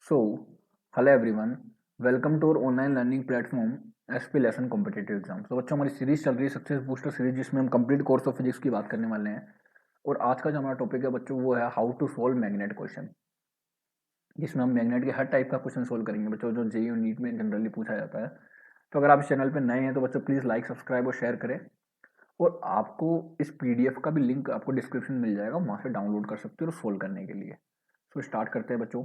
So, hello everyone, welcome to our online learning platform SP Lesson Competitive Exam। तो बच्चों हमारी series चल रही है सक्सेस बूस्टर सीरीज, जिसमें हम कंप्लीट कोर्स ऑफ फिजिक्स की बात करने वाले हैं। और आज का जो हमारा टॉपिक है बच्चों वो है how to solve magnet question, जिसमें हम मैग्नेट के हर टाइप का क्वेश्चन सोल्व करेंगे बच्चों, जो जेईई और नीट में जनरली पूछा जाता है। तो अगर आप इस चैनल पर नए हैं तो बच्चों प्लीज़ लाइक सब्सक्राइब और शेयर करें। और आपको इस पीडीएफ का भी लिंक आपको डिस्क्रिप्शन में मिल जाएगा, वहाँ से डाउनलोड कर सकते हो और सोल्व करने के लिए। तो स्टार्ट करते हैं बच्चों।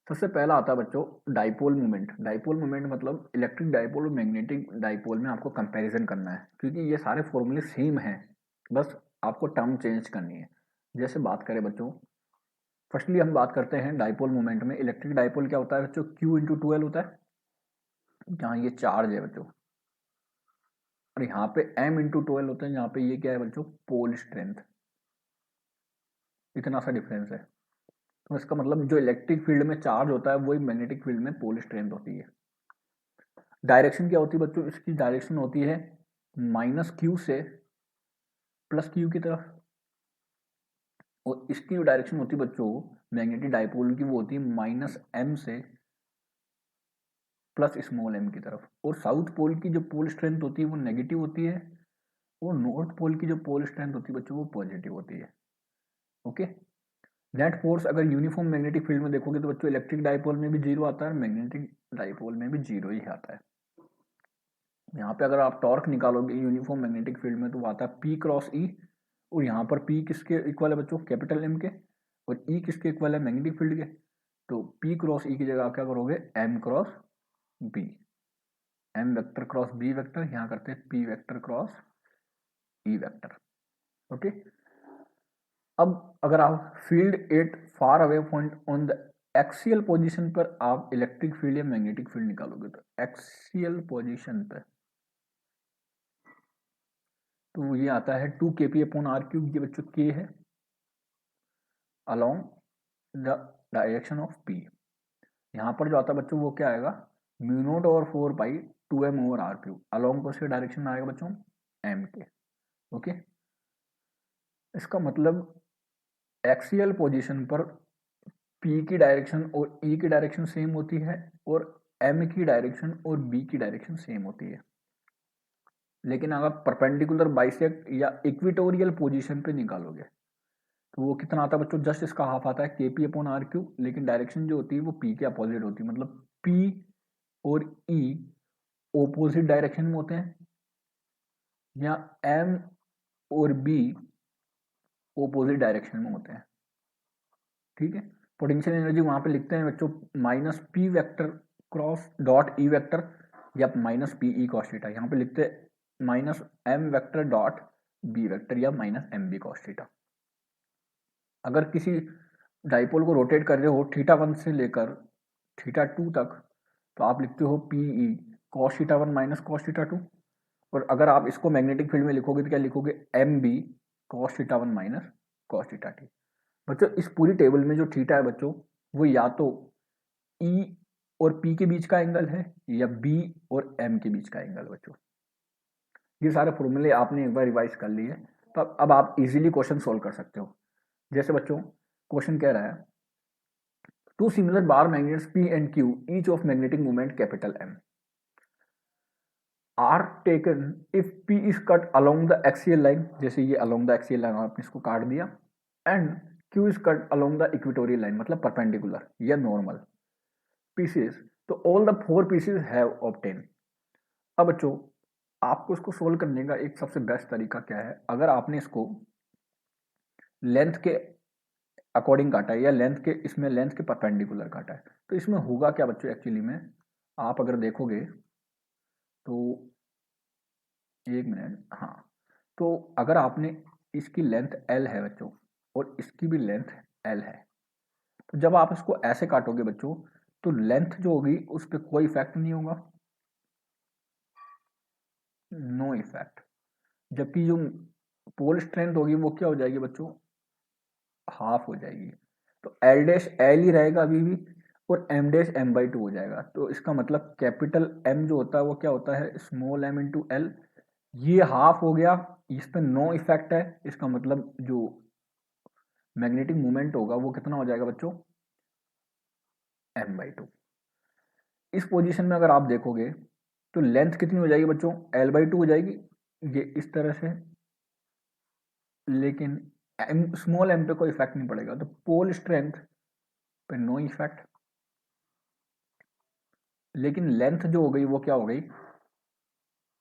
सबसे पहला आता है बच्चों डाइपोल मोमेंट। डाइपोल मोमेंट मतलब इलेक्ट्रिक डाइपोल और मैग्नेटिक डाइपोल में आपको कंपैरिजन करना है, क्योंकि ये सारे फॉर्मूले सेम हैं, बस आपको टर्म चेंज करनी है। जैसे बात करें बच्चों, फर्स्टली हम बात करते हैं डाइपोल मोमेंट में। इलेक्ट्रिक डाइपोल क्या होता है बच्चों, Q×2L होता है, जहाँ ये चार्ज है बच्चों। और यहाँ पे M×2L होता है, जहाँ पे ये क्या है बच्चों, पोल स्ट्रेंथ। इतना सा डिफरेंस है। तो इसका मतलब जो इलेक्ट्रिक फील्ड में चार्ज होता है वही मैग्नेटिक फील्ड में पोल स्ट्रेंथ होती है। डायरेक्शन क्या होती है बच्चों, इसकी डायरेक्शन होती है -Q से +Q की तरफ। और इसकी जो डायरेक्शन होती है बच्चों मैग्नेटिक डाइपोल की, वो होती है -M से +m की तरफ। और साउथ पोल की जो पोल स्ट्रेंथ होती है वो नेगेटिव होती है, और नॉर्थ पोल की जो पोल स्ट्रेंथ होती है बच्चों वो पॉजिटिव होती है। ओके। नेट फोर्स अगर यूनिफॉर्म मैग्नेटिक फील्ड में देखोगे तो बच्चों इलेक्ट्रिक डाइपोल में भी जीरो आता है, मैग्नेटिक डाइपोल में भी जीरो ही आता है। यहाँ पे अगर आप टॉर्क निकालोगे यूनिफॉर्म मैग्नेटिक फील्ड में तो वो आता है P×E। और यहाँ पर P किसके इक्वल है बच्चों, कैपिटल M के। और E किसके इक्वल है, मैग्नेटिक फील्ड के। तो P×E की जगह आप क्या करोगे, M×B। M vector cross B vector, यहाँ करते हैं P vector cross E vector. Okay. अब अगर आप field at far away point on the axial position पर आप इलेक्ट्रिक फील्ड या मैग्नेटिक फील्ड निकालोगे, तो एक्सियल पोजीशन पर तो ये आता है 2kp/r³। ये बच्चों k है along the direction of p। यहाँ पर जो आता है बच्चों वो क्या आएगा, μ0/4 2m/r³। अलोंग कौन सी डायरेक्शन में आएगा बच्चों, m के। ओके। इसका मतलब एक्सियल पोजीशन पर p की डायरेक्शन और e की डायरेक्शन सेम होती है, और m की डायरेक्शन और b की डायरेक्शन सेम होती है। लेकिन अगर परपेंडिकुलर बाइसेक्ट या इक्विटोरियल पोजीशन पे निकालोगे तो वो कितना आता है बच्चों, जस्ट इसका हाफ आता है kp/r³। लेकिन डायरेक्शन जो होती है वो p के अपोजिट होती है, मतलब p और e ओपोजिट डायरेक्शन में होते हैं, या m और b ओपोजिट डायरेक्शन में होते हैं। ठीक है। पोटेंशियल एनर्जी वहां पे लिखते हैं बच्चों -p vector cross dot e vector, या -pe cos थीटा। यहाँ पे लिखते हैं -m vector dot b vector, या -mb cos थीटा। अगर किसी डाइपोल को रोटेट कर रहे हो θ1 से लेकर θ2 तक, तो आप लिखते हो PE cos θ1 माइनस cos θ2। और अगर आप इसको मैग्नेटिक फील्ड में लिखोगे तो क्या लिखोगे, MB cos θ1 माइनस cos θ2। बच्चों इस पूरी टेबल में जो थीटा है बच्चों, वो या तो E और P के बीच का एंगल है, या B और M के बीच का एंगल है बच्चों। ये सारे फॉर्मूले आपने एक बार रिवाइज कर लिए, तो अब आप इजीली क्वेश्चन सोल्व कर सकते हो। जैसे बच्चों क्वेश्चन कह रहा है, two similar bar magnets P and Q each of magnetic moment capital M are taken if P is cut along the axial line। जैसे ये along the axial line आपने इसको काट दिया, and Q is cut along the equatorial line, मतलब perpendicular या normal pieces, तो all the four pieces have obtained। अब बच्चों आपको इसको सोल्व करने का एक सबसे बेस्ट तरीका क्या है, अगर आपने इसको लेंथ के अकॉर्डिंग काटा है, या लेंथ के इसमें लेंथ के परपेंडिकुलर काटा है, तो इसमें होगा क्या बच्चों, एक्चुअली में आप अगर देखोगे तो एक मिनट, हाँ, तो अगर आपने इसकी लेंथ L है बच्चों और इसकी भी लेंथ L है, तो जब आप इसको ऐसे काटोगे बच्चों तो लेंथ जो होगी उस पर कोई इफेक्ट नहीं होगा, नो इफेक्ट। जबकि जो पोल स्ट्रेंथ होगी वो क्या हो जाएगी बच्चों, हाफ हो जाएगी। तो L डैश L ही रहेगा अभी भी, और M डैश M/2 हो जाएगा। तो इसका मतलब कैपिटल M जो होता है वो क्या होता है, स्मॉल m इंटू एल। ये हाफ हो गया, इस पर नो इफेक्ट है। इसका मतलब जो मैग्नेटिक मोमेंट होगा वो कितना हो जाएगा बच्चों, m/2। इस पोजीशन में अगर आप देखोगे तो लेंथ कितनी हो जाएगी बच्चों, l/2 हो जाएगी, ये इस तरह से, लेकिन स्मॉल m पे कोई इफेक्ट नहीं पड़ेगा, तो पोल स्ट्रेंथ पे नो इफेक्ट, लेकिन लेंथ जो हो गई वो क्या हो गई,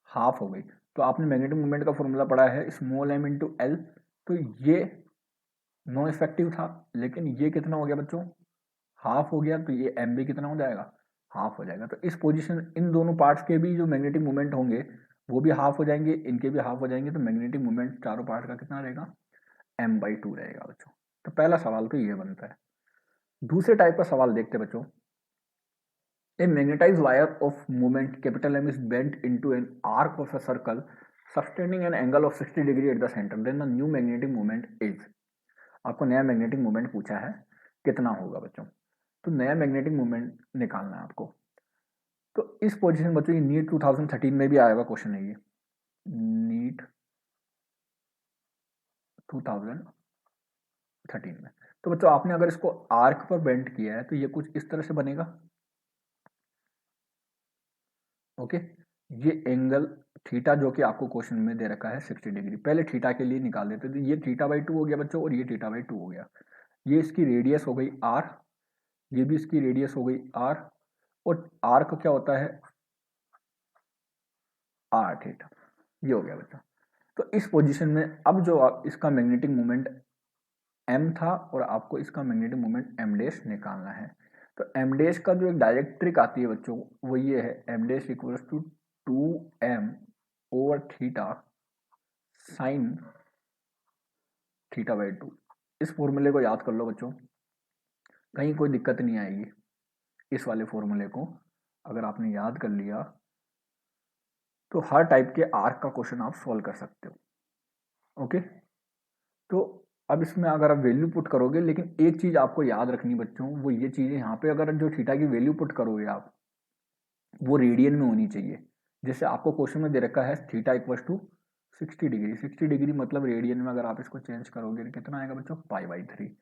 हाफ हो गई। तो आपने मैग्नेटिक मोमेंट का फॉर्मूला पढ़ा है स्मॉल m इंटू एल, तो ये नो इफेक्टिव था, लेकिन ये कितना हो गया बच्चों, हाफ हो गया, तो ये m भी कितना हो जाएगा, हाफ हो जाएगा। तो इस पोजीशन इन दोनों पार्ट्स के भी जो मैग्नेटिक मोमेंट होंगे वो भी हाफ हो जाएंगे, इनके भी हाफ हो जाएंगे, तो मैग्नेटिक मोमेंट चारों पार्ट का कितना रहेगा, m/2 रहेगा बच्चों। तो पहला सवाल तो ये बनता है। दूसरे टाइप का सवाल देखते बच्चों, A magnetized wire of moment capital M is bent into an arc of a circle sustaining an angle of 60 degree at the center. Then the new magnetic moment is, आपको नया मैग्नेटिक मोमेंट पूछा है, कितना होगा बच्चों। तो नया magnetic moment निकालना है आपको। तो इस पोजीशन बच्चों, ये नीट 2013 में भी आया हुआ क्वेश्चन है, ये नीट 2013 में। तो बच्चों आपने अगर इसको आर्क पर बेंड किया है तो ये कुछ इस तरह से बनेगा। ओके, ये एंगल थीटा जो कि आपको क्वेश्चन में दे रखा है 60 डिग्री, पहले थीटा के लिए निकाल देते थे। ये थीटा/2 हो गया बच्चों, और ये थीटा/2 हो गया। ये इसकी रेडियस हो गई आर, ये भी इसकी रेडियस हो गई आर, और आर का क्या होता है, आर थीटा, ये हो गया बच्चों। तो इस पोजीशन में अब जो इसका मैग्नेटिक मोमेंट m था, और आपको इसका मैग्नेटिक मोमेंट m' निकालना है। तो m' का जो एक डायरेक्ट ट्रिक आती है बच्चों, वो ये है, m' equals to 2m over theta sine थीटा/2। इस फॉर्मूले को याद कर लो बच्चों, कहीं कोई दिक्कत नहीं आएगी। इस वाले फॉर्मूले को अगर आपने याद कर लिया तो हर टाइप के आर्क का क्वेश्चन आप सॉल्व कर सकते हो। ओके, तो अब इसमें अगर आप वैल्यू पुट करोगे, लेकिन एक चीज आपको याद रखनी बच्चों, वो ये चीज है, यहाँ पे अगर जो थीटा की वैल्यू पुट करोगे आप, वो रेडियन में होनी चाहिए। जैसे आपको क्वेश्चन में दे रखा है theta equal to 60 degree, 60 degree मतलब रेडियन में अगर आप इसको चेंज करोगे तो कितना आएगा बच्चों, π/3।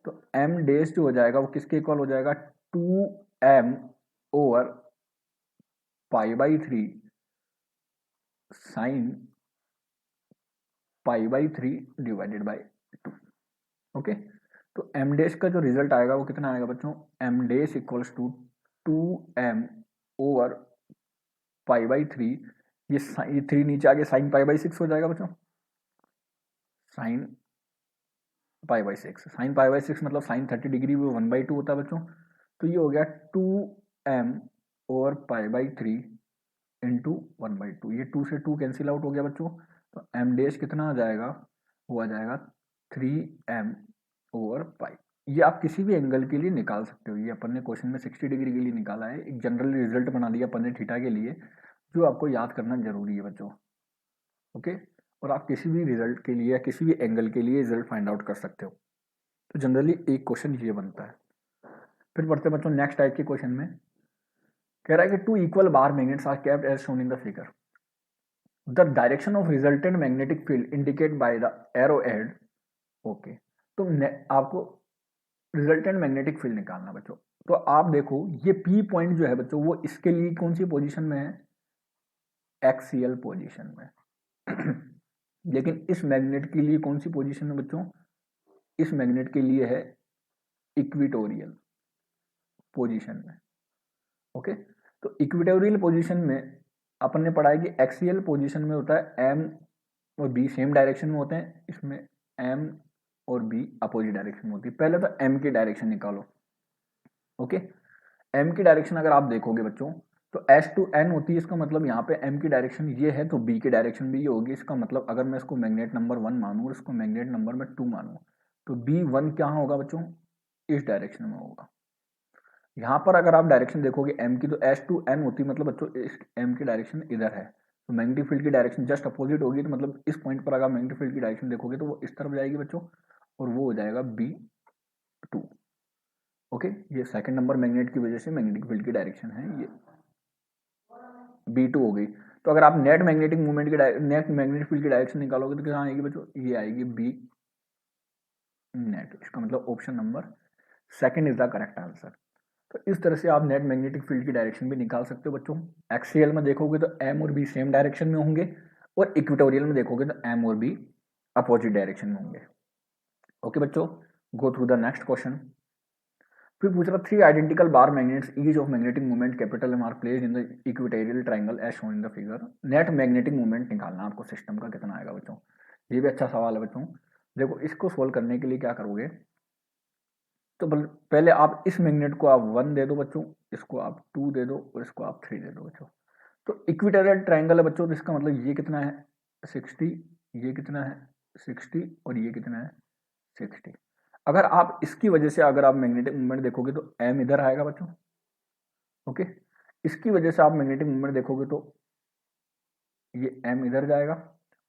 तो m' जो हो जाएगा वो किसके इक्वल हो जाएगा, 2m over π/3 sine π/3 divided by 2। Okay, तो m' का जो रिजल्ट आएगा वो कितना आएगा बच्चों, m' equals to 2m over π/3, ये 3 नीचे आगे साइन π/6 हो जाएगा बच्चों, साइन π/6, साइन π/6 मतलब साइन 30 डिग्री वो 1/2 होता है बच्चों। तो ये हो गया 2m ओवर π/3 इंटू 1/2, ये 2 से 2 कैंसिल आउट हो गया बच्चों। तो m' कितना आ जाएगा, वो आ जाएगा 3m ओवर पाई। ये आप किसी भी एंगल के लिए निकाल सकते हो, ये अपन ने क्वेश्चन में 60 डिग्री के लिए निकाला है, एक जनरल रिजल्ट बना दिया अपन ने थीटा के लिए, जो आपको याद करना जरूरी है बच्चों। ओके, और आप किसी भी रिजल्ट के लिए या किसी भी एंगल के लिए रिजल्ट फाइंड आउट कर सकते हो। तो जनरली एक क्वेश्चन ये बनता है। फिर बढ़ते बच्चों नेक्स्ट टाइप के क्वेश्चन में, कह रहा है कि 2 equal bar magnets are kept as shown in the figure, the direction of resultant magnetic field indicate by the arrow head. Okay, तो आपको रिजल्टेंट मैग्नेटिक फील्ड निकालना बच्चों। तो आप देखो ये पी पॉइंट जो है बच्चों, वो इसके लिए कौन सी पोजीशन में है, एक्सियल पोजीशन में। लेकिन इस मैग्नेट के लिए कौन सी पोजीशन है बच्चों, इस मैग्नेट के लिए है इक्विटोरियल पोजीशन में। ओके, तो इक्विटोरियल पोजीशन में अपन ने पढ़ा है कि एक्सियल पोजीशन में होता है एम और बी सेम डायरेक्शन में होते हैं, इसमें एम और बी अपोजिट डायरेक्शन में होती है। पहले तो एम की डायरेक्शन निकालो। ओके, एम की डायरेक्शन अगर आप देखोगे बच्चों तो एस टू एन होती है, इसका मतलब यहाँ पे एम की डायरेक्शन ये है तो बी की डायरेक्शन भी ये होगी। इसका मतलब अगर मैं इसको मैग्नेट नंबर 1 मानूँ और इसको मैग्नेट नंबर में 2 मानूँ, तो B1 क्या होगा बच्चों, इस डायरेक्शन में होगा। यहाँ पर अगर आप डायरेक्शन देखोगे एम की, तो एस टू एन होती है, मतलब बच्चों इस एम की डायरेक्शन इधर है, तो मैग्नेटिक फील्ड की डायरेक्शन जस्ट अपोजिट होगी। तो मतलब इस पॉइंट पर अगर मैग्नेटिक फील्ड की डायरेक्शन देखोगे तो वो इस तरफ जाएगी बच्चों, और वो हो जाएगा B2। ओके, ये सेकंड नंबर मैग्नेट की वजह से मैग्नेटिक फील्ड की डायरेक्शन है, ये B2 हो गई। तो अगर आप नेट मैग्नेटिक मूवमेंट की नेट मैग्नेटिक फील्ड की डायरेक्शन निकालोगे तो क्या आएगी बच्चों, ये आएगी B नेट। इसका मतलब option number second is the correct answer. तो इस तरह से आप नेट मैग्नेटिक फील्ड की डायरेक्शन भी निकाल सकते हो बच्चों। एक्सियल में देखोगे तो एम और बी सेम डायरेक्शन में होंगे, और इक्वेटोरियल में देखोगे तो एम और बी अपोजिट डायरेक्शन में होंगे। ओके बच्चों, go through the next question. फिर पूछ रहा 3 identical bar magnets each of magnetic moment capital M are placed in the equatorial triangle as shown in the figure. Net magnetic moment निकालना आपको system का कितना आएगा बच्चों। ये भी अच्छा सवाल है बच्चों। देखो इसको सोल्व करने के लिए क्या करोगे, तो पहले आप इस मैग्नेट को आप 1 दे दो बच्चों, इसको आप 2 दे दो और इसको आप 3 दे दो बच्चों। तो इक्वेटोरियल ट्रायंगल है बच्चों, तो इसका मतलब ये कितना है 60, ये कितना है 60 और ये कितना है 60। अगर आप इसकी वजह से अगर आप मैग्नेटिक मूवमेंट देखोगे तो एम इधर आएगा बच्चों। ओके, इसकी वजह से आप मैग्नेटिक मूवमेंट देखोगे तो ये एम इधर जाएगा,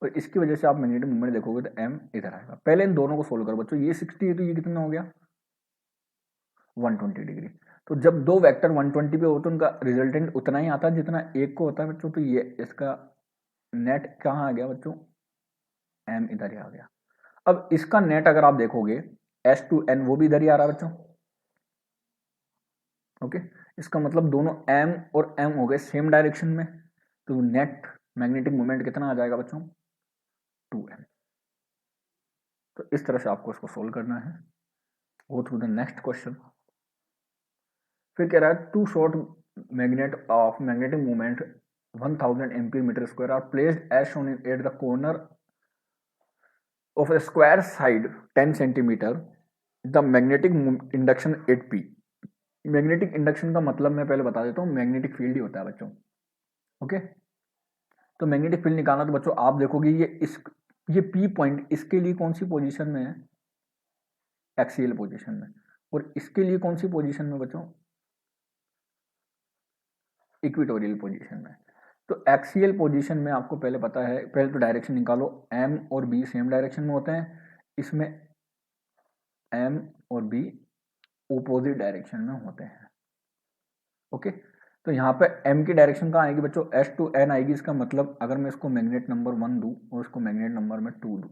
और इसकी वजह से आप मैग्नेटिक मूवमेंट देखोगे तो एम इधर आएगा। पहले इन दोनों को सोल्व करो बच्चों। ये 60 है तो ये कितना हो गया 120 डिग्री। तो जब दो वेक्टर 120 पे हो तो उनका रिजल्टेंट उतना ही आता है जितना एक को होता है बच्चों। तो ये इसका नेट कहाँ आ गया बच्चों, एम इधर ही आ गया। अब इसका नेट अगर आप देखोगे S2N वो भी इधर ही आ रहा है बच्चों। ओके, इसका मतलब दोनों M और M हो गए सेम डायरेक्शन में, तो नेट मैग्नेटिक मोमेंट कितना आ जाएगा बच्चों 2M। तो इस तरह से आपको इसको सोल्व करना है। Go through the next question. फिर कह रहा है 2 short magnet of magnetic moment 1000 ampere metre square are placed as shown at the corner of a square side 10 centimeter, the magnetic induction 8p। Magnetic induction का मतलब मैं पहले बता देता हूँ, मैग्नेटिक फील्ड ही होता है बच्चों। ओके, तो मैग्नेटिक फील्ड निकालना तो बच्चों आप देखोगे ये पी पॉइंट इसके लिए कौन सी पोजीशन में है, एक्सियल पोजीशन में, और इसके लिए कौन सी पोजीशन में बच्चों, इक्वेटोरियल पोजीशन में। तो एक्सियल पोजीशन में आपको पहले पता है, पहले तो डायरेक्शन निकालो, एम और बी सेम डायरेक्शन में होते हैं, इसमें एम और बी ओपोजिट डायरेक्शन में होते हैं। ओके, तो यहाँ पे m की डायरेक्शन कहाँ आएगी बच्चों, S2N आएगी। इसका मतलब अगर मैं इसको मैग्नेट नंबर 1 दूं और इसको मैग्नेट नंबर में 2 दूं,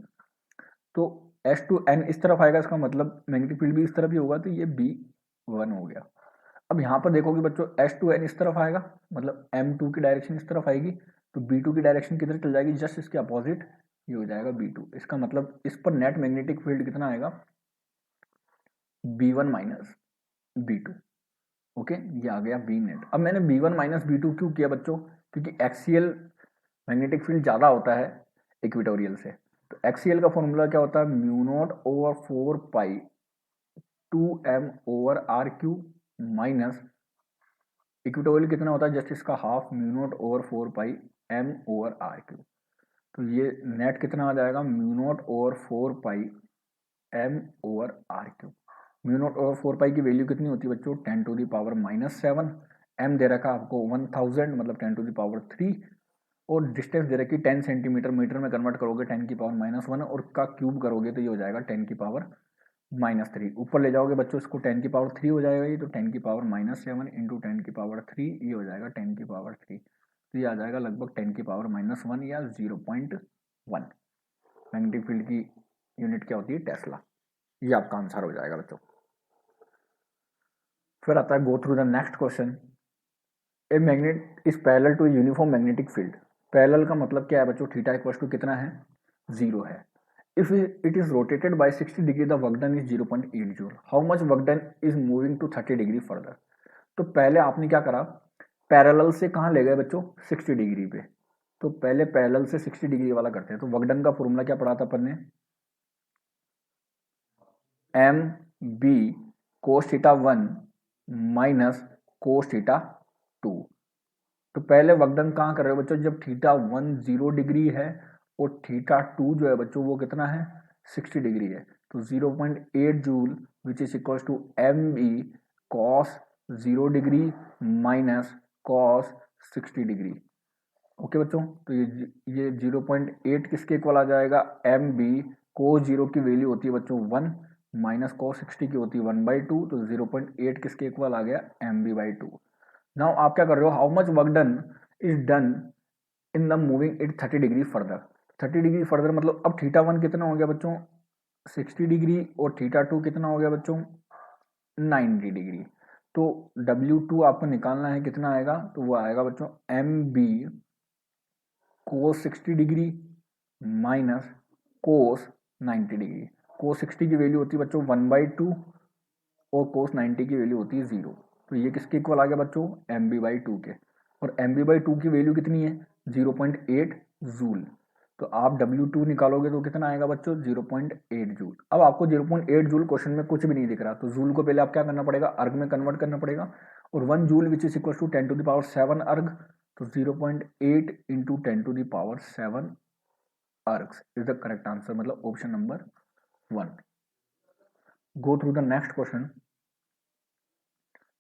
तो S2N इस तरफ आएगा, इसका मतलब मैग्नेटिक फील्ड भी इस तरफ ही होगा, तो ये B1 हो गया। अब यहाँ पर देखोगे बच्चों S2N इस तरफ आएगा, मतलब M2 की डायरेक्शन इस तरफ आएगी, तो B2 की डायरेक्शन किधर चल जाएगी, जस्ट इसके अपोजिट ये हो जाएगा B2। इसका मतलब इस पर नेट मैग्नेटिक फील्ड कितना आएगा B1 माइनस B2। ओके, ये आ गया बी नेट। अब मैंने B1 माइनस B2 क्यों किया बच्चों, क्योंकि एक्सियल मैग्नेटिक फील्ड ज़्यादा होता है इक्वेटोरियल से। तो एक्सियल का फॉर्मूला क्या होता है, mu naught over 4 pi 2m over R cube minus equatorial कितना होता है, जस्ट इसका half, mu naught over 4 pi m over R cube. तो ये नेट कितना आ जाएगा, mu naught over 4 pi m over R cube. Mu naught over 4 pi की वैल्यू कितनी होती है बच्चों, 10 टू द पावर -7। m दे रखा आपको 1000 मतलब 10 टू द पावर 3, और डिस्टेंस दे रखी 10 सेंटीमीटर, मीटर में कन्वर्ट करोगे 10 की पावर -1, और का क्यूब करोगे तो ये हो जाएगा 10 की पावर -3। ऊपर ले जाओगे बच्चों इसको 10 की पावर 3 हो जाएगा ये, तो 10 की पावर -7 इंटू 10 की पावर 3, ये हो जाएगा 10 की पावर 3। तो ये आ जाएगा लगभग 10 की पावर -1 या 0.1। मैग्नेटिक फील्ड की यूनिट क्या होती है, टेस्ला। ये आपका आंसर हो जाएगा बच्चों। फिर आता है go through the next question. A magnet is parallel to uniform magnetic field. Parallel का मतलब क्या है बच्चों, थीटा इक्वल टू कितना है 0 है। If it is rotated by 60 degree the work done is 0.8 joule. How much work done is moving to 30 degree further. तो पहले आपने क्या करा, पैरेलल से कहाँ ले गए बच्चों 60 डिग्री पे, तो पहले पैरेलल से 60 डिग्री वाला करते हैं। तो वर्क डन का फॉर्मूला क्या पढ़ा था अपन ने, M B cos theta 1 minus cos theta 2। तो पहले वर्कडन कहाँ कर रहे हो बच्चों, जब थीटा 1 0 डिग्री है और थीटा 2 जो है बच्चों वो कितना है 60 डिग्री है, तो 0.8 joule which is equal to M B cos 0 degree minus cos 60 degree. Okay बच्चों, तो ये 0.8 किसके इक्वल आ जाएगा, एम बी कोस 0 की वैल्यू होती है बच्चों 1 माइनस कॉस 60 की होती है 1/2, तो 0.8 किसके इक्वल आ गया एम बी बाई 2। नाउ आप क्या कर रहे हो, how much work done is done in the moving it 30 degree further. 30 degree further मतलब अब थीटा 1 कितना हो गया बच्चों 60 डिग्री, और थीटा 2 कितना हो गया बच्चों 90 डिग्री। तो W2 आपको निकालना है, कितना आएगा, तो वो आएगा बच्चों MB cos 60 degree minus cos 90 degree. cos 60 की वैल्यू होती है बच्चों 1/2 और cos 90 की वैल्यू होती है 0। तो ये किसके इक्वल आ गया बच्चों, MB/2 के। और MB/2 की वैल्यू कितनी है, 0.8 जूल। तो आप W2 निकालोगे तो कितना आएगा बच्चों, 0.8 जूल। अब आपको 0.8 जूल क्वेश्चन में कुछ भी नहीं दिख रहा, तो जूल को पहले आप क्या करना पड़ेगा, अर्ग में कन्वर्ट करना पड़ेगा। और 1 joule which is equal to 10⁻7 erg, तो 0.8 into 10⁻7 ergs is the correct answer, मतलब option number 1। Go through the next question.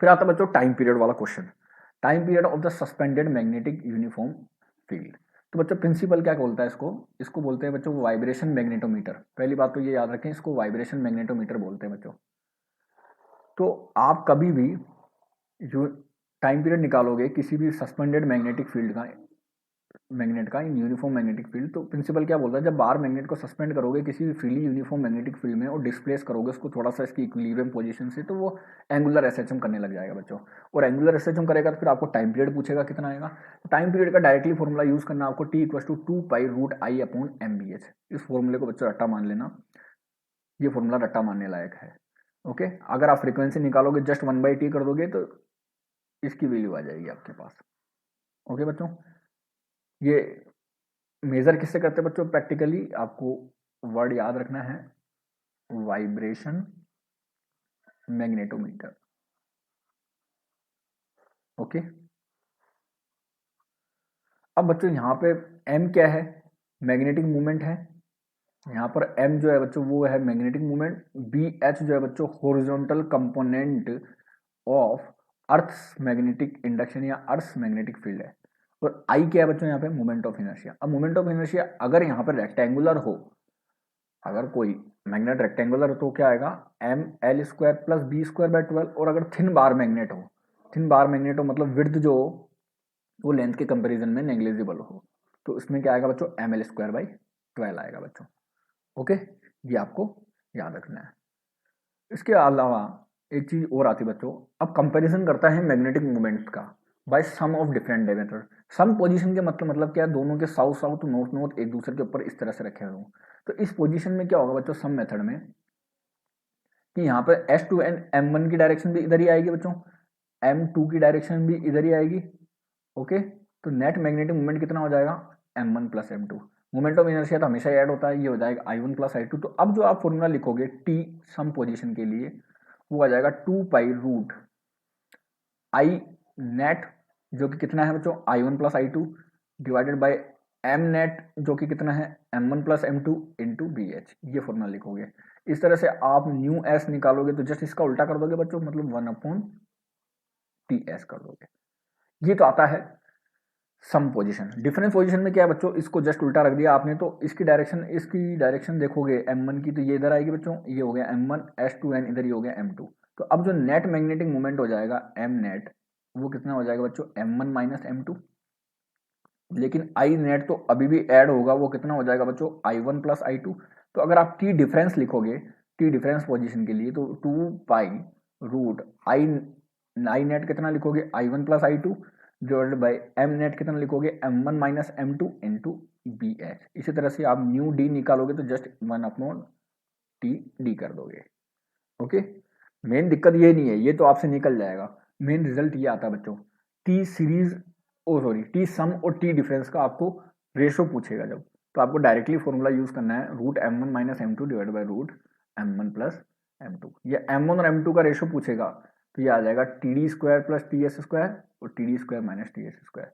फिर आता है बच्चों टाइम पीरियड वाला question. Time period of the suspended magnetic uniform field. तो बच्चों प्रिंसिपल क्या बोलता है इसको, इसको बोलते हैं बच्चों वाइब्रेशन मैग्नेटोमीटर। पहली बात तो ये याद रखें, इसको वाइब्रेशन मैग्नेटोमीटर बोलते हैं बच्चों। तो आप कभी भी जो टाइम पीरियड निकालोगे किसी भी सस्पेंडेड मैग्नेटिक फील्ड का, मैग्नेट का इन यूनिफॉर्म मैग्नेटिक फील्ड, तो प्रिंसिपल क्या बोलता है, जब बार मैग्नेट को सस्पेंड करोगे किसी भी फ्रीली यूनिफॉर्म मैग्नेटिक फील्ड में और डिस्प्लेस करोगे उसको थोड़ा सा इसकी इक्विलिब्रियम पोजीशन से, तो वो एंगुलर एसएचएम करने लग जाएगा बच्चों। और एंगुलर एसएचएम करेगा तो फिर आपको टाइम पीरियड पूछेगा कितना आएगा। टाइम पीरियड का डायरेक्टली फॉर्मूला यूज करना आपको, T=2π√I/MBH। इस फॉर्मूले को बच्चों रट्टा मान लेना, ये फॉर्मूला रट्टा मानने लायक है। ओके, अगर आप फ्रीक्वेंसी निकालोगे जस्ट 1/T कर दोगे तो इसकी वैल्यू आ जाएगी आपके पास। ओके बच्चों, ये मेजर किससे करते हैं बच्चों, प्रैक्टिकली आपको वर्ड याद रखना है, वाइब्रेशन मैग्नेटोमीटर। ओके, अब बच्चों यहाँ पे m क्या है, मैग्नेटिक मूवमेंट है। यहाँ पर m जो है बच्चों वो है मैग्नेटिक मूवमेंट, BH जो है बच्चों horizontal component of earth's magnetic induction या अर्थ्स मैग्नेटिक फील्ड है। और I क्या है बच्चों यहाँ पे, मोमेंट ऑफ इनर्शिया। अब मोमेंट ऑफ इनर्शिया अगर यहाँ पर रेक्टेंगुलर हो, अगर कोई मैग्नेट रेक्टेंगुलर हो तो क्या आएगा, ML² + B²/12। और अगर थिन बार मैग्नेट हो, थिन बार मैग्नेट हो मतलब विड्थ जो वो लेंथ के कंपैरिजन में नेग्लिजिबल हो, तो इसमें क्या आएगा बच्चों, ML²/12 आएगा बच्चों। ओके, ये आपको याद रखना है। इसके अलावा एक चीज और आती है बच्चों, अब कंपैरिजन करता है मैग्नेटिक मूवमेंट का by some of different diameter. Some position के मतलब क्या है, दोनों के साउथ साउथ नॉर्थ नॉर्थ एक दूसरे के ऊपर इस तरह से रखे हुए हों। तो इस पोजीशन में क्या होगा बच्चों, सम मेथड में, कि यहाँ पर S2 एंड M1 की डायरेक्शन भी इधर ही आएगी बच्चों, M2 की डायरेक्शन भी इधर ही आएगी। ओके, तो नेट मैग्नेटिक मूवमेंट कितना हो जाएगा, M1 + M2। Moment of inertia तो हमेशा ऐड होता है, ये हो जाएगा I1 + I2। तो अब जो आप फॉर्मूला लिखोगे T सम पोजीशन के लिए, वो आ जाएगा 2π√I नेट, जो कि कितना है बच्चों, I1 + I2 divided by M net, जो कि कितना है, M1 + M2 इंटू BH। ये फॉर्मूला लिखोगे। इस तरह से आप न्यू S निकालोगे तो जस्ट इसका उल्टा कर दोगे बच्चों, मतलब 1/TS कर दोगे। ये तो आता है सम पोजीशन। डिफरेंस पोजीशन में क्या है बच्चों, इसको जस्ट उल्टा रख दिया आपने, तो इसकी डायरेक्शन देखोगे M1 की, तो ये इधर आएगी बच्चों, ये हो गया M1, S2n इधर ही हो गया M2। तो अब जो नेट मैग्नेटिक मूवमेंट हो जाएगा M नेट, वो कितना हो जाएगा बच्चों, M1 - M2। लेकिन I नेट तो अभी भी ऐड होगा, वो कितना हो जाएगा बच्चों, I1 + I2। तो अगर आप T डिफरेंस लिखोगे, T डिफरेंस पोजीशन के लिए, तो 2π√I नेट कितना लिखोगे, I1 + I2 divided by M net कितना लिखोगे, M1 - M2 इंटू BH। इसी तरह से आप न्यू D निकालोगे तो जस्ट 1/TD कर दोगे। ओके, मेन दिक्कत ये नहीं है, ये तो आपसे निकल जाएगा। मेन रिजल्ट ये आता है बच्चों, टी सम और टी डिफरेंस का आपको रेशो पूछेगा जब, तो आपको डायरेक्टली फॉर्मूला यूज करना है, √M1 - M2 divide by √M1 + M2। ये M1 और M2 का रेशो पूछेगा तो ये आ जाएगा TD² + TS² और TD² - TS²।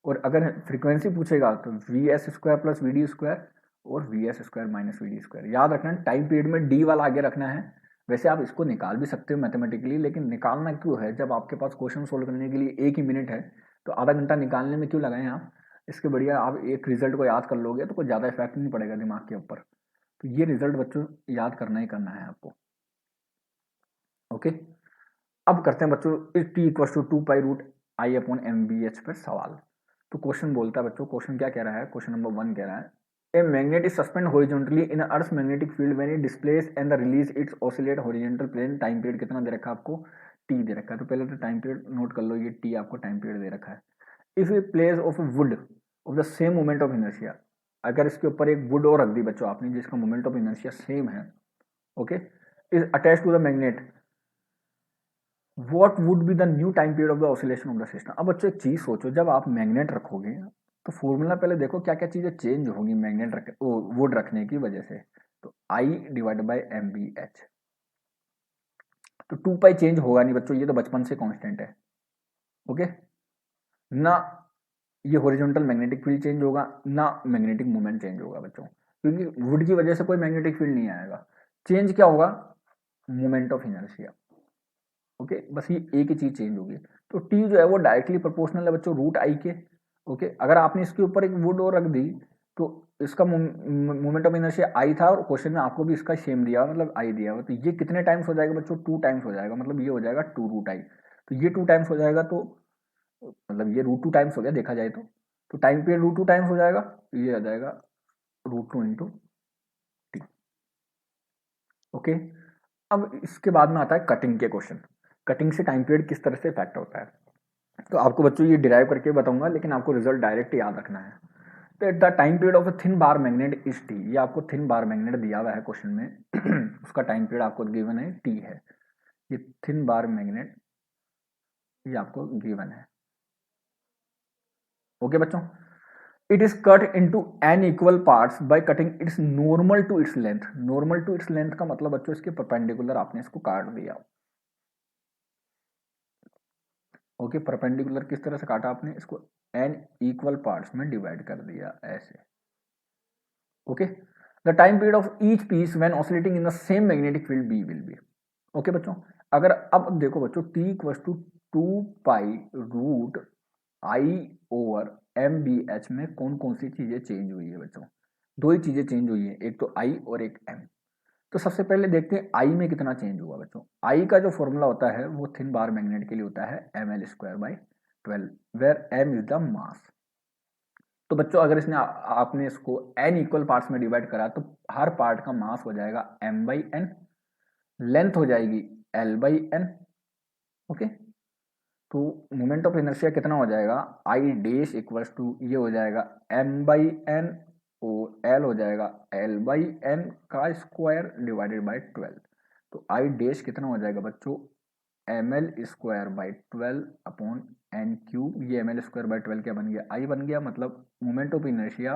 और अगर फ्रीक्वेंसी पूछेगा तो VS² + VD² और VS² - VD²। याद रखना टाइम पीरियड में D वाला आगे रखना है। वैसे आप इसको निकाल भी सकते हो मैथमेटिकली, लेकिन निकालना क्यों है, जब आपके पास क्वेश्चन सोल्व करने के लिए 1 ही मिनट है तो आधा घंटा निकालने में क्यों लगाएं आप। इसके बढ़िया आप एक रिजल्ट को याद कर लोगे तो कोई ज़्यादा इफेक्ट नहीं पड़ेगा दिमाग के ऊपर। तो ये रिजल्ट बच्चों याद करना ही करना है आपको। ओके, अब करते हैं बच्चों T = 2π√I/MBH पर सवाल। तो क्वेश्चन बोलता है बच्चों, क्वेश्चन क्या कह रहा है, क्वेश्चन नंबर 1 कह रहा है, a magnet is suspend horizontally in earth magnetic field when it displace and the release its oscillate horizontal plane. Time period कितना दे रखा है आपको, टी दे रखा है, तो पहले तो टाइम पीरियड नोट कर लो, ये टी आपको टाइम पीरियड दे रखा है। If a place of A would of the same moment of inertia, अगर इसके ऊपर एक वुड और रख दी बच्चों आपने जिसका मोमेंट ऑफ इनर्शिया सेम है, okay, is attach to the magnet, what would be the new time period of the oscillation of the system. अब बच्चों एक चीज सोचो, जब आप मैग्नेट रखोगे तो फॉर्मूला पहले देखो क्या क्या चीजें चेंज होंगी मैग्नेट रख वुड रखने की वजह से। तो I divide by M B H, तो 2 पाई चेंज होगा नहीं बच्चों, ये तो बचपन से कांस्टेंट है, ओके ना। ये हॉरिजॉन्टल मैग्नेटिक फील्ड चेंज होगा ना मैग्नेटिक मोमेंट चेंज होगा बच्चों, क्योंकि वुड की वजह से कोई मैग्नेटिक फील्ड नहीं आएगा। चेंज क्या होगा, मोमेंट ऑफ इनर्शिया, ओके, बस ये एक ही चीज चेंज होगी। तो टी जो है वो डायरेक्टली प्रोपोर्शनल है बच्चों रूट आई के, ओके। अगर आपने इसके ऊपर एक वुड और रख दी तो इसका मोमेंट ऑफ इनर्शिया आई था और क्वेश्चन में आपको भी इसका सेम दिया हुआ, मतलब आई दिया हुआ, तो ये कितने टाइम्स हो जाएगा बच्चों, 2 टाइम्स हो जाएगा, मतलब ये हो जाएगा 2 रूट आई। तो ये 2 टाइम्स हो जाएगा, तो मतलब ये √2 टाइम्स हो गया देखा जाए तो टाइम पीरियड √2 टाइम्स हो जाएगा, तो ये आ जाएगा √2 इंटू टी, ओके। अब इसके बाद में आता है कटिंग के क्वेश्चन। कटिंग से टाइम पीरियड किस तरह से इफेक्ट होता है, तो आपको बच्चों ये डिराइव करके बताऊंगा, लेकिन आपको रिजल्ट डायरेक्ट याद रखना है। तो at the time period of a thin bar magnet is T, ये आपको थिन बार मैग्नेट दिया हुआ है क्वेश्चन में उसका टाइम पीरियड आपको गिवन है टी है, ये थिन बार मैग्नेट ये आपको गिवन है, ओके बच्चों। It is cut into N equal parts by cutting its normal to its length. Normal to its length का मतलब बच्चों इसके परपेंडिकुलर आपने इसको काट दिया, ओके। परपेंडिकुलर किस तरह से काटा आपने इसको, एन इक्वल पार्ट्स में डिवाइड कर दिया ऐसे, okay. The time period of each piece when oscillating in the same magnetic field B will be, okay बच्चों। अगर अब देखो बच्चों T equals to 2 pi root I over M B H में कौन कौन सी चीजें चेंज हुई है बच्चों, 2 ही चीजें चेंज हुई है, एक तो आई और एक एम। तो सबसे पहले देखते हैं आई में कितना चेंज हुआ बच्चों। आई का जो फॉर्मूला होता है वो थिन बार मैग्नेट के लिए होता है ml² where M is the mass. तो बच्चों अगर इसने आपने इसको n इक्वल पार्ट्स में डिवाइड करा तो हर पार्ट का मास हो जाएगा m/n, लेंथ हो जाएगी l/n, ओके। तो मोमेंट ऑफ इनर्शिया कितना हो जाएगा, आई डैश इक्वल्स टू ये हो जाएगा m/n और l हो जाएगा l/n का स्क्वायर डिवाइडेड बाय 12। तो आई डैश कितना हो जाएगा बच्चों, ml²/12 अपॉन n³। ये ml²/12 क्या बन गया, आई बन गया, मतलब मोमेंट ऑफ इनर्शिया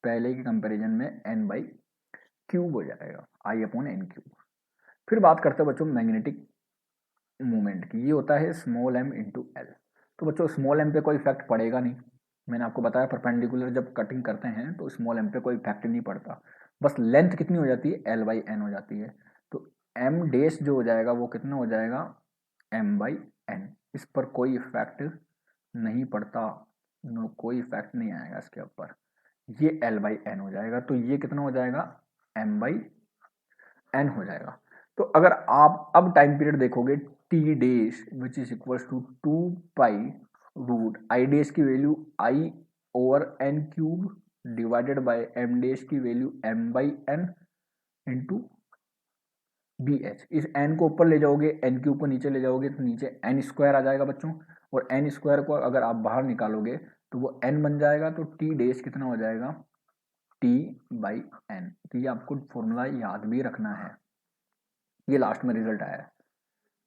पहले के कंपैरिजन में n/³ हो जाएगा, आई अपॉन n³। फिर बात करते हैं बच्चों मैग्नेटिक मूवमेंट की, ये होता है स्मॉल m इंटू एल। तो बच्चों स्मॉल m पे कोई इफेक्ट पड़ेगा नहीं, मैंने आपको बताया परपेंडिकुलर जब कटिंग करते हैं तो स्मॉल m पे कोई इफेक्ट नहीं पड़ता, बस लेंथ कितनी हो जाती है l/n हो जाती है। तो m डैश जो हो जाएगा वो कितना हो जाएगा m/n, इस पर कोई इफेक्ट नहीं पड़ता, नो कोई इफेक्ट नहीं आएगा इसके ऊपर, ये l/n हो जाएगा। तो ये कितना हो जाएगा m/n हो जाएगा। तो अगर आप अब टाइम पीरियड देखोगे T dash which is equals to 2 pi root I dash की value I over n³ divided by m dash की value m/n into B H. इस n को ऊपर ले जाओगे n³ को नीचे ले जाओगे तो नीचे n² आ जाएगा बच्चों, और n² को अगर आप बाहर निकालोगे तो वो n बन जाएगा। तो टी डैश कितना हो जाएगा t/n। तो ये आपको फॉर्मूला याद भी रखना है, ये लास्ट में रिजल्ट आया है,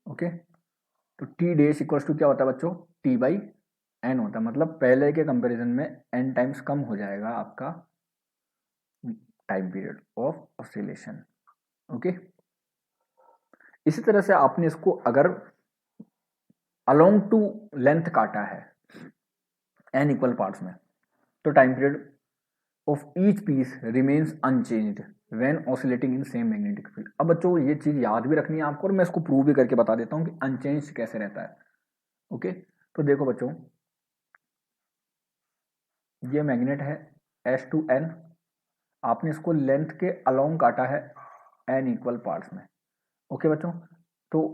ओके। तो टी डैश इक्वल्स टू क्या होता है बच्चों, t/n होता है, मतलब पहले के कंपैरिजन में n टाइम्स कम हो जाएगा आपका time period of oscillation, okay. इसी तरह से आपने इसको अगर अलोंग टू लेंथ काटा है n इक्वल पार्ट्स में, तो time period of each piece remains unchanged when oscillating in same magnetic field. अब बच्चों ये चीज याद भी रखनी है आपको, और मैं इसको प्रूव भी करके बता देता हूं कि अनचेंज्ड कैसे रहता है, ओके। तो देखो बच्चों ये मैग्नेट है S2n, आपने इसको लेंथ के अलोंग काटा है n इक्वल पार्ट्स में, ओके बच्चों। तो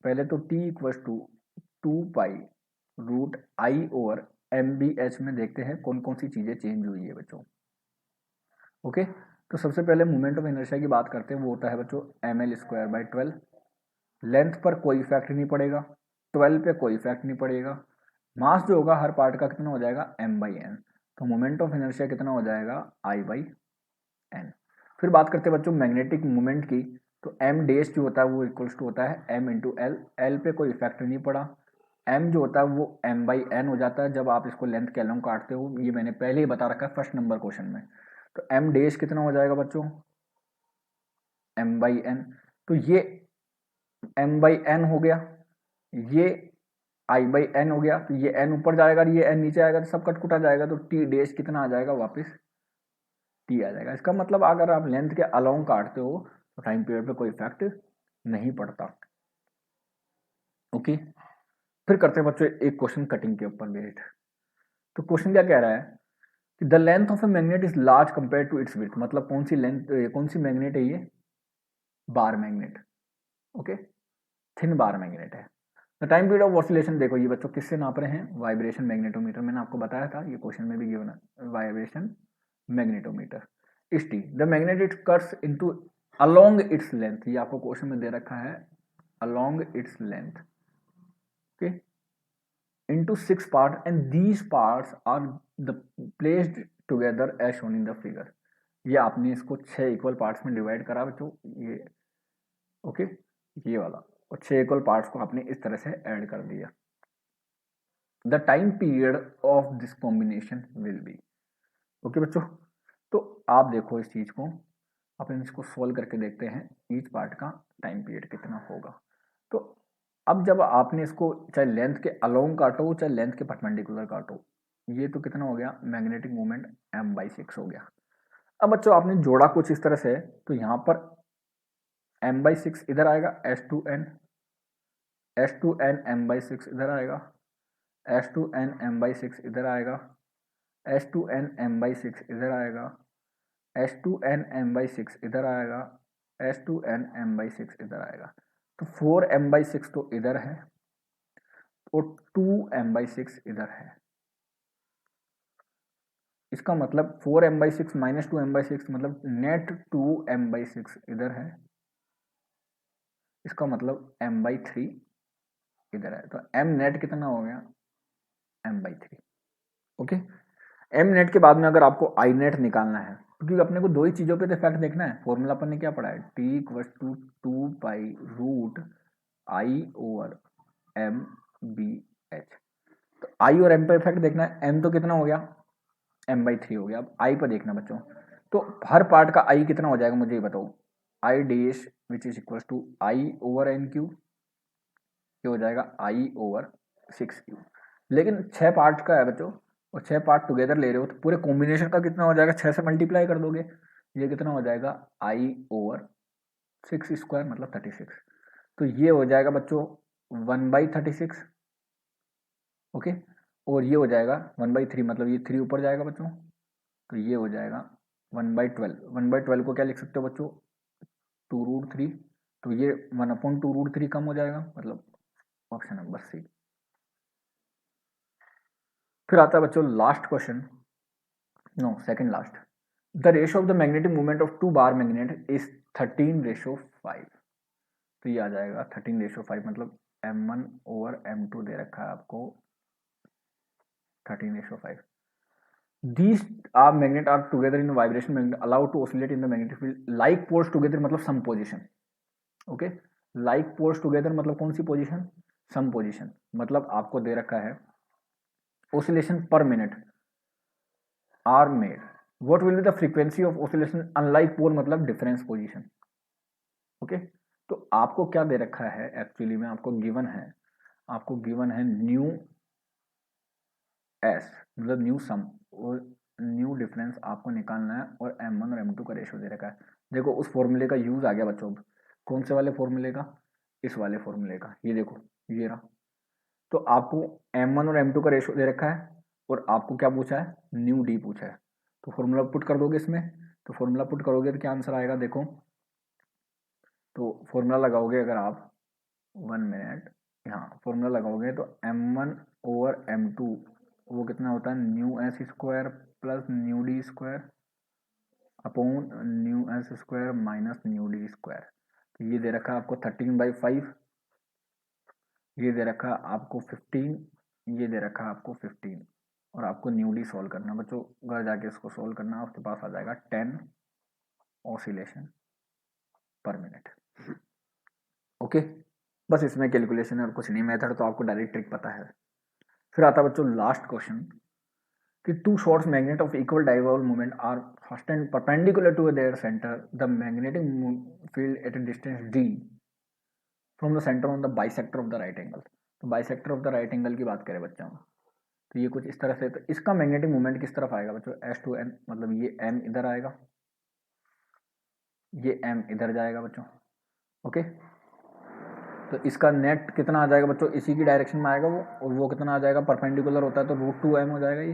पहले तो t equals to 2 pi root I over m/h में देखते हैं कौन कौन सी चीजें चेंज हुई है बच्चों, ओके। तो सबसे पहले मोमेंट ऑफ इनर्शिया की बात करते हैं, वो होता है बच्चों ml²/12, लेंथ पर कोई इफेक्ट नहीं पड़ेगा, 12 पे कोई इफेक्ट नहीं पड़ेगा, मास जो होगा हर पार्ट का कितना हो जाएगा m/n, तो मोमेंट ऑफ इनर्शिया कितना हो जाएगा I/n। फिर बात करते हैं बच्चों मैग्नेटिक मोमेंट की, तो m डैश जो होता है वो इक्वल्स टू होता है m इंटू एल, एल पे कोई इफेक्ट नहीं पड़ा, m जो होता है वो m/n हो जाता है जब आप इसको लेंथ के अलोंग काटते हो, ये मैंने पहले ही बता रखा है फर्स्ट नंबर क्वेश्चन में। तो m डैश कितना हो जाएगा बच्चों m/n, तो ये m/n हो गया, ये I/n हो गया, तो ये n ऊपर जाएगा और ये n नीचे आएगा, तो सब कटकुटा जाएगा, तो t डैश कितना आ जाएगा वापस t आ जाएगा। इसका मतलब अगर आप लेंथ के अलोंग काटते हो तो टाइम पीरियड पे कोई इफेक्ट नहीं पड़ता। ओके, फिर करते हैं बच्चों एक क्वेश्चन कटिंग के ऊपर बेस्ड। तो क्वेश्चन क्या कह रहा है कि the length of a magnet is large compare to its width, मतलब कौन सी लेंथ, कौन सी मैग्नेट है ये, bar magnet. Okay, thin bar magnet है। The time period of oscillation, देखो ये बच्चों किससे नाप रहे हैं, वाइब्रेशन मैग्नेटोमीटर, मैंने आपको बताया था ये क्वेश्चन में भी गिवन है, वाइब्रेशन मैग्नेटोमीटर। इस T the magnet it cuts into along its length, ये आपको क्वेश्चन में दे रखा है along its length, okay, into 6 parts and these parts are the placed together as shown in the figure। ये आपने इसको 6 इक्वल पार्ट्स में डिवाइड करा बच्चों, ये ओके, ये वाला, और 6 इक्वल पार्ट्स को आपने इस तरह से ऐड कर दिया। The time period of this combination will be, okay बच्चों, तो आप देखो इस चीज को, अपन इसको सोल्व करके देखते हैं ईच पार्ट का टाइम पीरियड कितना होगा। तो अब जब आपने इसको चाहे लेंथ के अलोंग काटो चाहे लेंथ के परपेंडिकुलर काटो, ये तो कितना हो गया मैग्नेटिक मोमेंट m/6 हो गया। अब बच्चों आपने जोड़ा कुछ इस तरह से, तो यहाँ पर m/6 इधर आएगा, S2n m/6 इधर आएगा, S2n m/6 इधर आएगा, S2n m/6 इधर आएगा, S2n m/6 इधर आएगा, S2n m/6 इधर आएगा, तो 4m/6 तो इधर है और 2m/6 इधर है। इसका मतलब 4m/6 माइनस 2m/6 मतलब नेट 2m/6 इधर है, इसका मतलब m/3 इधर है, तो m नेट कितना हो गया m/3। ओके, m नेट के बाद में अगर आपको i नेट निकालना है, क्योंकि अपने को दो ही चीजों पे तो इफेक्ट देखना है, फॉर्मूला अपन ने क्या पढ़ा है t इक्वल्स टू 2π√i/m/h, तो i और m पे इफेक्ट देखना है, m तो कितना हो गया m/3 हो गया। अब i पर देखना बच्चों, तो हर पार्ट का i कितना हो जाएगा मुझे ये बताओ, i dash which is equal to i/n3, ये हो जाएगा i/6 लेकिन 6 पार्ट का है बच्चों, और 6 पार्ट टुगेदर ले रहे हो तो पूरे कॉम्बिनेशन का कितना हो जाएगा, 6 से मल्टीप्लाई कर दोगे, ये कितना हो जाएगा i/6² मतलब 36, तो ये हो जाएगा बच्चों 1/36। ओके, और ये हो जाएगा 1/3 मतलब ये 3 ऊपर जाएगा बच्चों, तो ये हो जाएगा 1/12। 1/12 को क्या लिख सकते हो बच्चों 2√3, तो ये 1/2√3 कम हो जाएगा, मतलब ऑप्शन नंबर सी। फिर आता है बच्चों last question, no second last, the ratio of the magnetic movement of two bar magnet is 13:5, तो ये आ जाएगा 13:5 मतलब m1/m2 दे रखा है आपको 13:5। These are magnet are together in a vibration magnet allowed to oscillate in the magnetic field like poles together मतलब some position। Okay, like poles together मतलब कौन सी पोजीशन, some position, मतलब आपको दे रखा है oscillation per minute are made, what will be the frequency of oscillation unlike pole मतलब difference position। Okay, तो आपको क्या दे रखा है एक्चुअली में, आपको गिवन है, आपको गिवन है न्यू एस मतलब न्यू सम और न्यू डिफरेंस आपको निकालना है, और m1 और m2 का रेशियो दे रखा है। देखो उस फॉर्मूले का यूज आ गया बच्चों, कौन से वाले फॉर्मूले का, इस वाले फॉर्मूले का, ये देखो ये रहा, तो आपको m1 और m2 का रेशियो दे रखा है और आपको क्या पूछा है न्यू डी पूछा है, तो फॉर्मूला पुट कर दोगे इसमें, तो फॉर्मूला पुट करोगे तो क्या आंसर आएगा देखो, तो फॉर्मूला लगाओगे अगर आप 1 मिनट, यहाँ फॉर्मूला लगाओगे तो m1/m2 वो कितना होता है new S square plus new D square upon new S square minus new D square, तो ये दे रखा है आपको 13/5 ये दे रखा है आपको 15, ये दे रखा है आपको 15, और आपको न्यूली सॉल्व करना है बच्चों। घर जाके इसको सॉल्व करना, आपके पास आ जाएगा 10 ऑसिलेशन पर मिनट। ओके, बस इसमें कैलकुलेशन है और कुछ नहीं, मेथड तो आपको डायरेक्ट ट्रिक पता है। फिर आता है बच्चों लास्ट क्वेश्चन कि two shorts magnet of equal dipole moment are fastened perpendicular to their centre, the magnetic field at a distance d from the centre on the bisector of the right angle. तो bisector of the right angle की बात करें बच्चों, तो ये कुछ इस तरह से, तो इसका मैग्नेटिक मोमेंट किस तरफ आएगा बच्चों, S to N, मतलब ये M इधर आएगा, ये M इधर जाएगा बच्चों। ओके, तो इसका नेट कितना आ जाएगा बच्चों, इसी की डायरेक्शन में आएगा वो, और वो कितना आ जाएगा, परपेंडिकुलर होता है तो √2m हो जाएगा ये।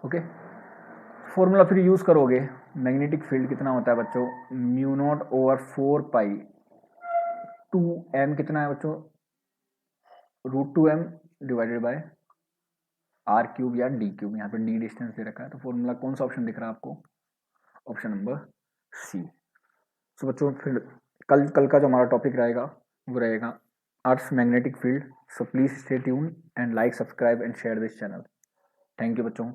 ओके, फॉर्मूला फिर यूज करोगे, मैग्नेटिक फील्ड कितना होता है बच्चों, μ0/4π 2m कितना है बच्चों, √2m डिवाइडेड बाय r³ या d³। यहाँ पे d डिस्टेंस दे रखा है, तो फॉर्मूला कौन सा ऑप्शन दिख रहा है आपको, ऑप्शन नंबर सी। सो बच्चों फिर कल का जो हमारा टॉपिक रहेगा वो रहेगा अर्थ magnetic field. So please stay tune and like, subscribe and share this channel. Thank you बच्चों।